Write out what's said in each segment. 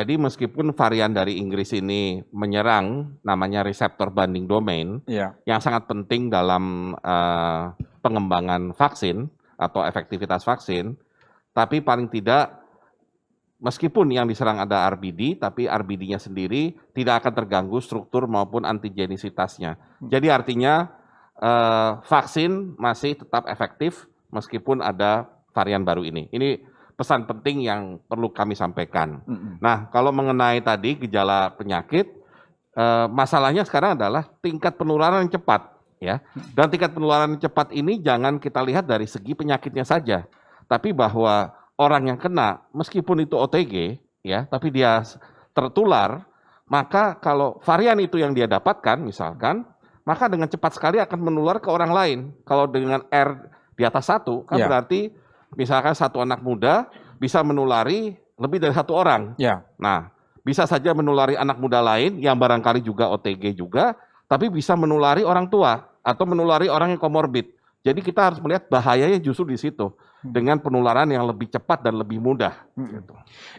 Jadi meskipun varian dari Inggris ini menyerang namanya reseptor binding domain, yang sangat penting dalam pengembangan vaksin atau efektivitas vaksin, tapi paling tidak meskipun yang diserang ada RBD, tapi RBD-nya sendiri tidak akan terganggu struktur maupun antigenisitasnya. Jadi artinya vaksin masih tetap efektif meskipun ada varian baru ini. Ini pesan penting yang perlu kami sampaikan. Nah, kalau mengenai tadi gejala penyakit, masalahnya sekarang adalah tingkat penularan yang cepat, ya. Dan tingkat penularan yang cepat ini jangan kita lihat dari segi penyakitnya saja, tapi bahwa orang yang kena, meskipun itu OTG, ya, tapi dia tertular, maka kalau varian itu yang dia dapatkan, misalkan, maka dengan cepat sekali akan menular ke orang lain. Kalau dengan R di atas 1, kan berarti misalkan satu anak muda bisa menulari lebih dari satu orang. Nah, bisa saja menulari anak muda lain yang barangkali juga OTG juga, tapi bisa menulari orang tua atau menulari orang yang komorbid. Jadi kita harus melihat bahayanya justru di situ, dengan penularan yang lebih cepat dan lebih mudah.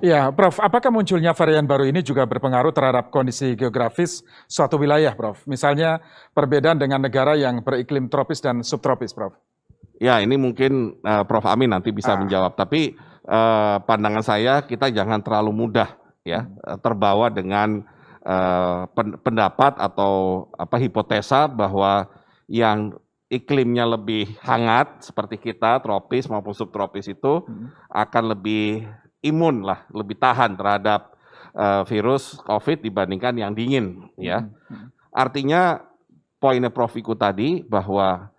Ya, Prof, apakah munculnya varian baru ini juga berpengaruh terhadap kondisi geografis suatu wilayah, Prof? Misalnya perbedaan dengan negara yang beriklim tropis dan subtropis, Prof? Ya, ini mungkin Prof. Amin nanti bisa menjawab, tapi pandangan saya kita jangan terlalu mudah ya terbawa dengan pendapat atau hipotesa bahwa yang iklimnya lebih hangat seperti kita, tropis maupun subtropis itu akan lebih imun lah, lebih tahan terhadap virus COVID dibandingkan yang dingin, ya. Artinya poinnya Prof. Wiku tadi bahwa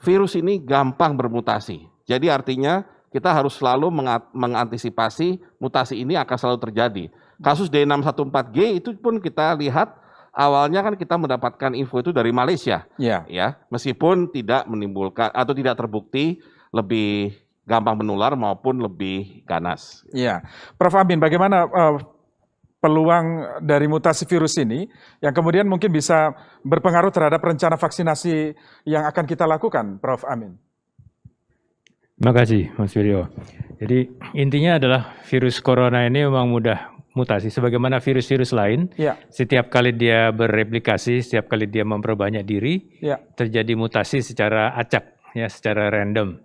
virus ini gampang bermutasi. Jadi artinya kita harus selalu mengantisipasi mutasi ini akan selalu terjadi. Kasus D614G itu pun kita lihat awalnya kan kita mendapatkan info itu dari Malaysia, ya, meskipun tidak menimbulkan atau tidak terbukti lebih gampang menular maupun lebih ganas. Iya, Prof. Amin, bagaimana peluang dari mutasi virus ini yang kemudian mungkin bisa berpengaruh terhadap rencana vaksinasi yang akan kita lakukan, Prof. Amin? Terima kasih, Mas Wiryo. Jadi intinya adalah virus corona ini memang mudah mutasi sebagaimana virus-virus lain. Setiap kali dia bereplikasi, setiap kali dia memperbanyak diri, terjadi mutasi secara acak, ya, secara random.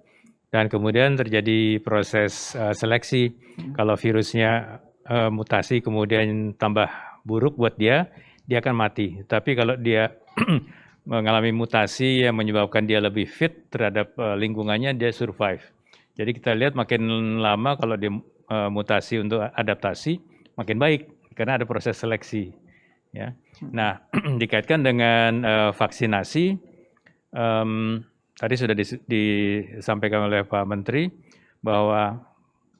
Dan kemudian terjadi proses seleksi. Kalau virusnya mutasi kemudian tambah buruk buat dia akan mati. Tapi kalau dia mengalami mutasi yang menyebabkan dia lebih fit terhadap lingkungannya, dia survive. Jadi kita lihat makin lama kalau dia mutasi untuk adaptasi, makin baik karena ada proses seleksi. Ya. Nah, dikaitkan dengan vaksinasi, tadi sudah disampaikan oleh Pak Menteri bahwa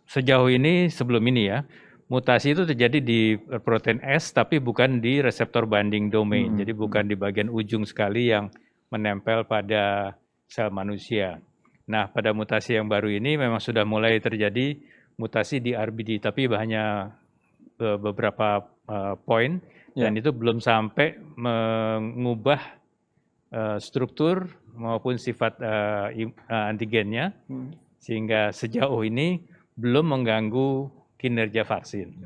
sejauh ini sebelum ini ya, mutasi itu terjadi di protein S tapi bukan di reseptor binding domain. Jadi bukan di bagian ujung sekali yang menempel pada sel manusia. Nah, pada mutasi yang baru ini memang sudah mulai terjadi mutasi di RBD, tapi hanya beberapa poin dan itu belum sampai mengubah struktur maupun sifat antigennya, sehingga sejauh ini belum mengganggu kinerja vaksin.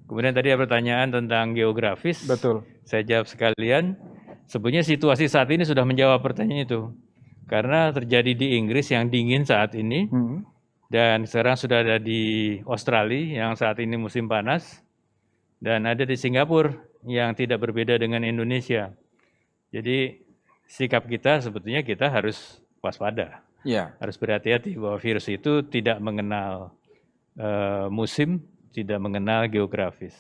Kemudian tadi ada pertanyaan tentang geografis. Betul. Saya jawab sekalian. Sebenarnya situasi saat ini sudah menjawab pertanyaan itu. Karena terjadi di Inggris yang dingin saat ini, dan sekarang sudah ada di Australia yang saat ini musim panas, dan ada di Singapura yang tidak berbeda dengan Indonesia. Jadi sikap kita sebetulnya kita harus waspada, harus berhati-hati bahwa virus itu tidak mengenal musim, tidak mengenal geografis.